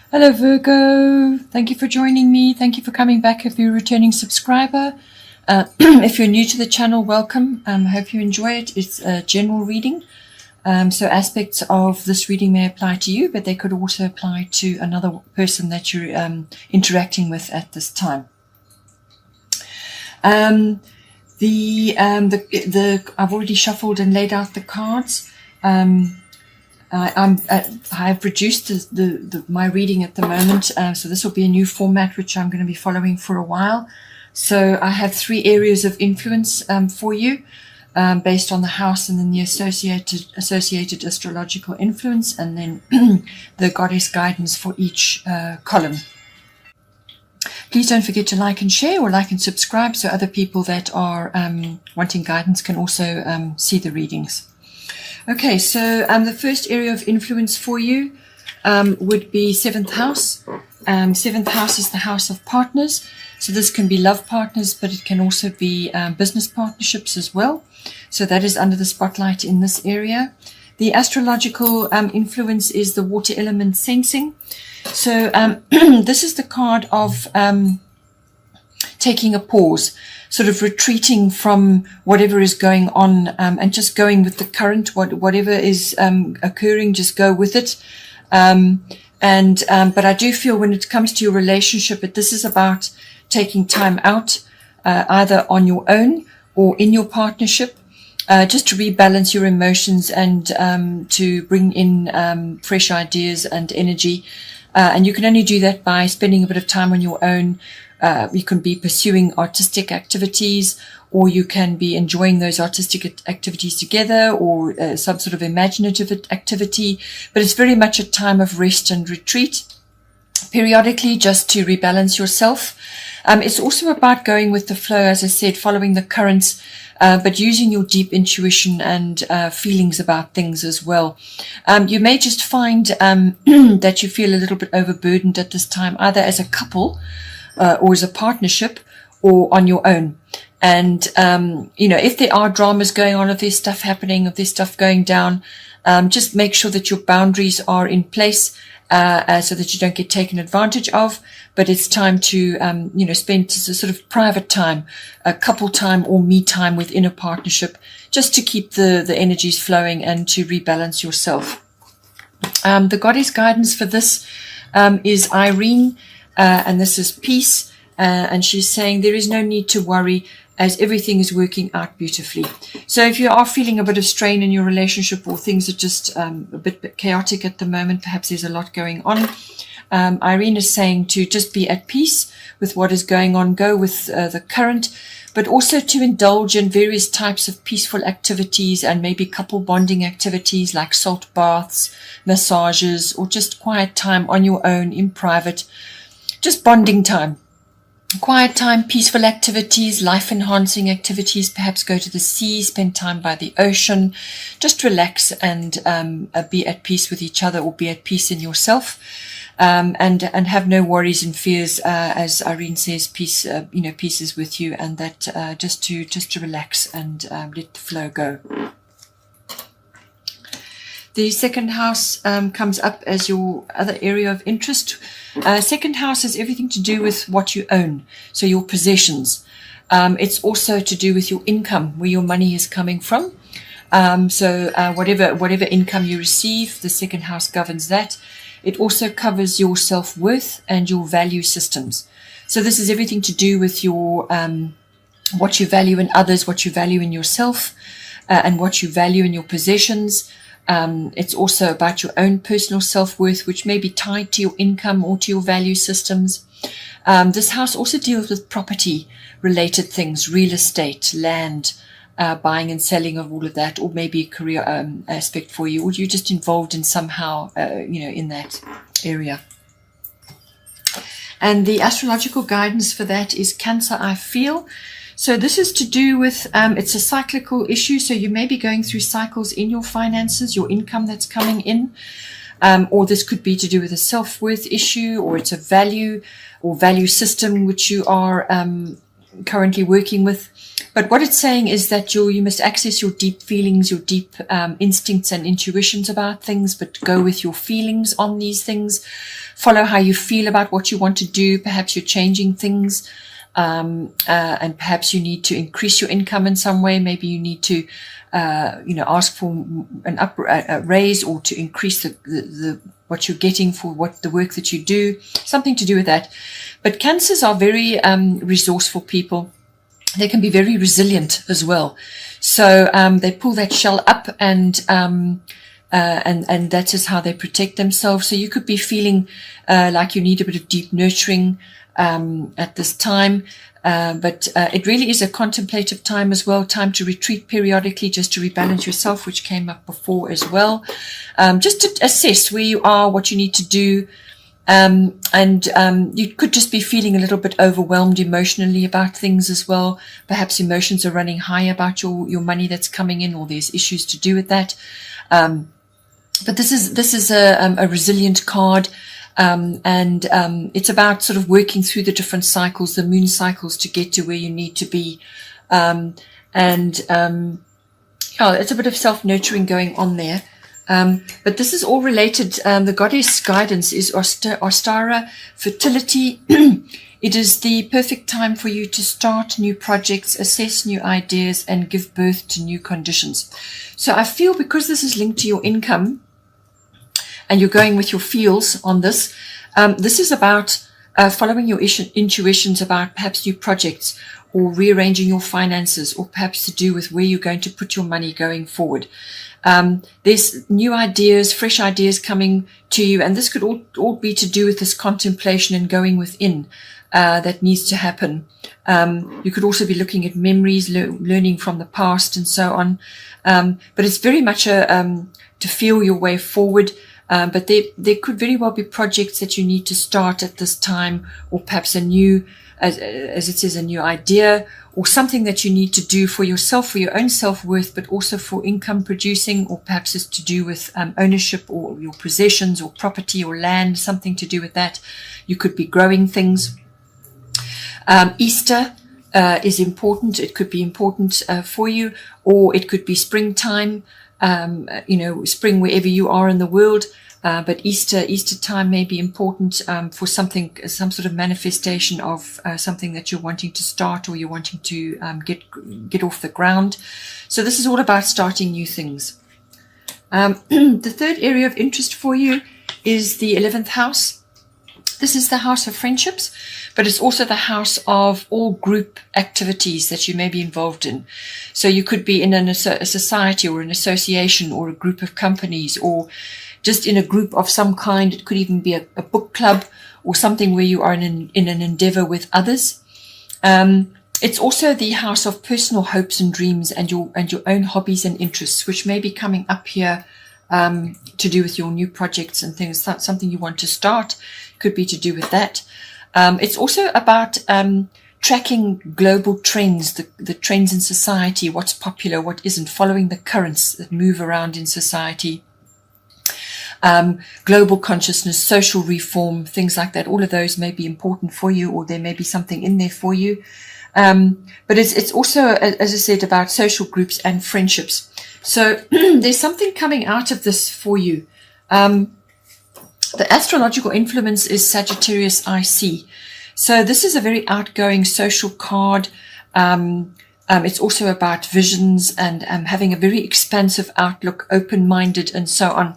Hello Virgo, thank you for joining me. Thank you for coming back if you're a returning subscriber. If you're new to the channel, welcome. I hope you enjoy it. It's a general reading. So aspects of this reading may apply to you, but they could also apply to another person that you're interacting with at this time. I've already shuffled and laid out the cards. I've reduced my reading at the moment, so this will be a new format which I'm going to be following for a while. So I have 3 areas of influence for you, based on the house and then the associated astrological influence, and then the goddess guidance for each column. Please don't forget to like and share, or like and subscribe, so other people that are wanting guidance can also see the readings. Okay, so the first area of influence for you would be 7th house. 7th house is the house of partners. So this can be love partners, but it can also be business partnerships as well. So that is under the spotlight in this area. The astrological influence is the water element sensing. So this is the card of taking a pause, sort of retreating from whatever is going on, and just going with the current, whatever is occurring, just go with it. But I do feel when it comes to your relationship, that this is about taking time out, either on your own or in your partnership, just to rebalance your emotions and to bring in fresh ideas and energy. And you can only do that by spending a bit of time on your own. You can be pursuing artistic activities, or you can be enjoying those artistic activities together, or some sort of imaginative activity. But it's very much a time of rest and retreat, periodically, just to rebalance yourself. It's also about going with the flow, as I said, following the currents, but using your deep intuition and feelings about things as well. You may just find that you feel a little bit overburdened at this time, either as a couple, or as a partnership, or on your own. And, if there are dramas going on, if there's stuff happening, if there's stuff going down, just make sure that your boundaries are in place, so that you don't get taken advantage of. But it's time to, spend sort of private time, couple time or me time within a partnership, just to keep the energies flowing and to rebalance yourself. The goddess guidance for this is Irene. And this is peace, and she's saying there is no need to worry, as everything is working out beautifully. So if you are feeling a bit of strain in your relationship, or things are just a bit chaotic at the moment, perhaps there's a lot going on, Irene is saying to just be at peace with what is going on, go with the current, but also to indulge in various types of peaceful activities, and maybe couple bonding activities like salt baths, massages, or just quiet time on your own in private. Just bonding time, quiet time, peaceful activities, life-enhancing activities. Perhaps go to the sea, spend time by the ocean, just relax and be at peace with each other, or be at peace in yourself, and have no worries and fears. As Irene says, peace, peace is with you, and that just to relax and let the flow go. The 2nd house comes up as your other area of interest. 2nd house has everything to do with what you own, so your possessions. It's also to do with your income, where your money is coming from. So whatever income you receive, the 2nd house governs that. It also covers your self-worth and your value systems. So this is everything to do with your what you value in others, what you value in yourself, and what you value in your possessions. It's also about your own personal self-worth, which may be tied to your income or to your value systems. This house also deals with property-related things, real estate, land, buying and selling of all of that, or maybe a career aspect for you, or you're just involved in somehow, in that area. And the astrological guidance for that is Cancer, I feel. So this is to do with, it's a cyclical issue. So you may be going through cycles in your finances, your income that's coming in, or this could be to do with a self-worth issue, or it's a value or value system which you are currently working with. But what it's saying is that you must access your deep feelings, your deep instincts and intuitions about things, but go with your feelings on these things. Follow how you feel about what you want to do. Perhaps you're changing things, and perhaps you need to increase your income in some way. Maybe you need to, ask for a raise, or to increase the what you're getting for the work that you do. Something to do with that. But Cancers are very resourceful people. They can be very resilient as well. So they pull that shell up, and that is how they protect themselves. So you could be feeling like you need a bit of deep nurturing at this time. But it really is a contemplative time as well, time to retreat periodically, just to rebalance yourself, which came up before as well. Just to assess where you are, what you need to do. You could just be feeling a little bit overwhelmed emotionally about things as well. Perhaps emotions are running high about your money that's coming in, or there's issues to do with that. But this is a resilient card. It's about sort of working through the different cycles, the moon cycles, to get to where you need to be. It's a bit of self-nurturing going on there. But this is all related. The goddess guidance is Ostara, fertility. It is the perfect time for you to start new projects, assess new ideas, and give birth to new conditions. So I feel, because this is linked to your income, and you're going with your feels on this, this is about following your intuitions about perhaps new projects, or rearranging your finances, or perhaps to do with where you're going to put your money going forward. There's new ideas, fresh ideas coming to you, and this could all be to do with this contemplation and going within that needs to happen. You could also be looking at memories, learning from the past, and so on. But it's very much to feel your way forward. But there could very well be projects that you need to start at this time, or perhaps a new, as it says, a new idea, or something that you need to do for yourself, for your own self-worth, but also for income producing, or perhaps it's to do with ownership, or your possessions, or property, or land, something to do with that. You could be growing things. Easter is important. It could be important for you, or it could be springtime, spring wherever you are in the world. But Easter time may be important for something, some sort of manifestation of something that you're wanting to start, or you're wanting to get off the ground. So this is all about starting new things. The third area of interest for you is the 11th house. This is the house of friendships, but it's also the house of all group activities that you may be involved in. So you could be in a society, or an association, or a group of companies, or just in a group of some kind. It could even be a book club, or something where you are in an endeavor with others. It's also the house of personal hopes and dreams, and your own hobbies and interests, which may be coming up here to do with your new projects and things. That's something you want to start. Could be to do with that. It's also about tracking global trends, the trends in society, what's popular, what isn't, following the currents that move around in society. Global consciousness, social reform, things like that. All of those may be important for you, or there may be something in there for you. But it's also, as I said, about social groups and friendships. So there's something coming out of this for you. The astrological influence is Sagittarius IC. So this is a very outgoing social card. It's also about visions and having a very expansive outlook, open-minded, and so on.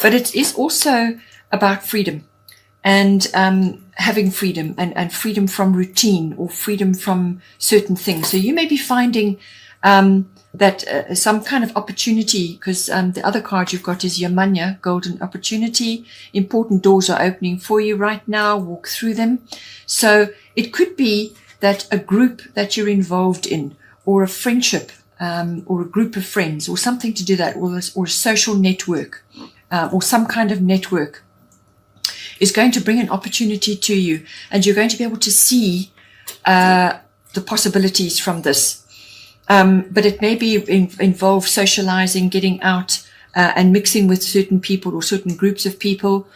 But it is also about freedom, and having freedom, and freedom from routine, or freedom from certain things. So you may be finding that some kind of opportunity, because the other card you've got is Yamanya, golden opportunity. Important doors are opening for you right now. Walk through them. So it could be that a group that you're involved in, or a friendship, or a group of friends, or something to do that, or a social network, or some kind of network, is going to bring an opportunity to you, and you're going to be able to see the possibilities from this. But it may be involve socializing, getting out, and mixing with certain people, or certain groups of people.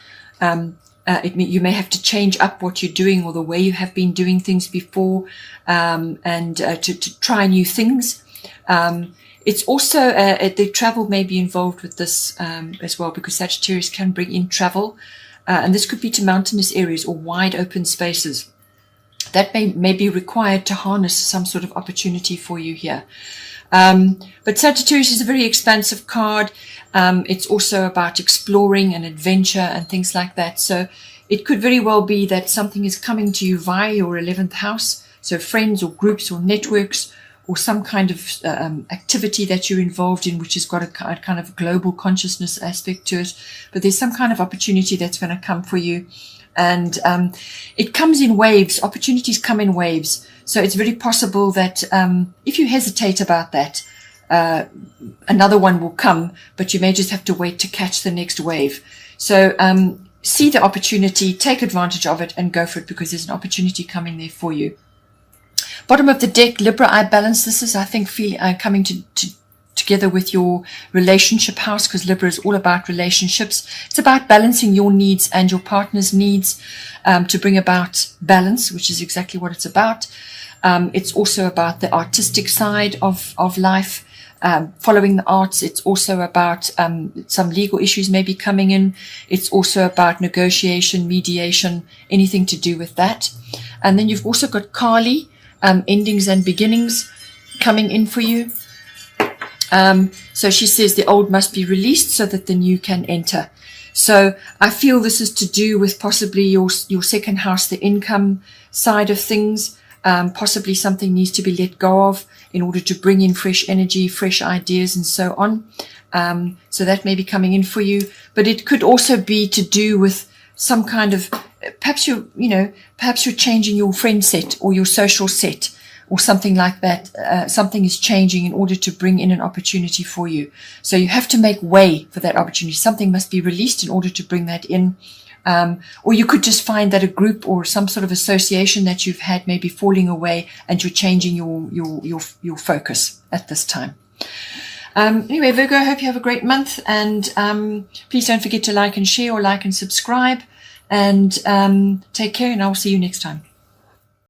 You may have to change up what you're doing or the way you have been doing things before, and to try new things. It's also, the travel may be involved with this as well, because Sagittarius can bring in travel. And this could be to mountainous areas or wide open spaces. That may be required to harness some sort of opportunity for you here. But Sagittarius is a very expansive card. It's also about exploring and adventure and things like that. So it could very well be that something is coming to you via your 11th house. So friends or groups or networks, or some kind of activity that you're involved in, which has got a kind of global consciousness aspect to it. But there's some kind of opportunity that's going to come for you. And it comes in waves. Opportunities come in waves. So it's very possible that if you hesitate about that, another one will come, but you may just have to wait to catch the next wave. So see the opportunity, take advantage of it, and go for it, because there's an opportunity coming there for you. Bottom of the deck, Libra, I balance. This is, I think, coming together with your relationship house, because Libra is all about relationships. It's about balancing your needs and your partner's needs to bring about balance, which is exactly what it's about. It's also about the artistic side of life, following the arts. It's also about some legal issues maybe coming in. It's also about negotiation, mediation, anything to do with that. And then you've also got Kali, endings and beginnings coming in for you. So she says the old must be released so that the new can enter. So I feel this is to do with possibly your second house, the income side of things. Possibly something needs to be let go of in order to bring in fresh energy, fresh ideas, and so on. So that may be coming in for you, but it could also be to do with some kind of, perhaps you're changing your friend set or your social set or something like that. Something is changing in order to bring in an opportunity for you. So you have to make way for that opportunity. Something must be released in order to bring that in. Or you could just find that a group or some sort of association that you've had may be falling away, and you're changing your focus at this time. Anyway, Virgo, I hope you have a great month, and please don't forget to like and share, or like and subscribe, and take care, and I'll see you next time.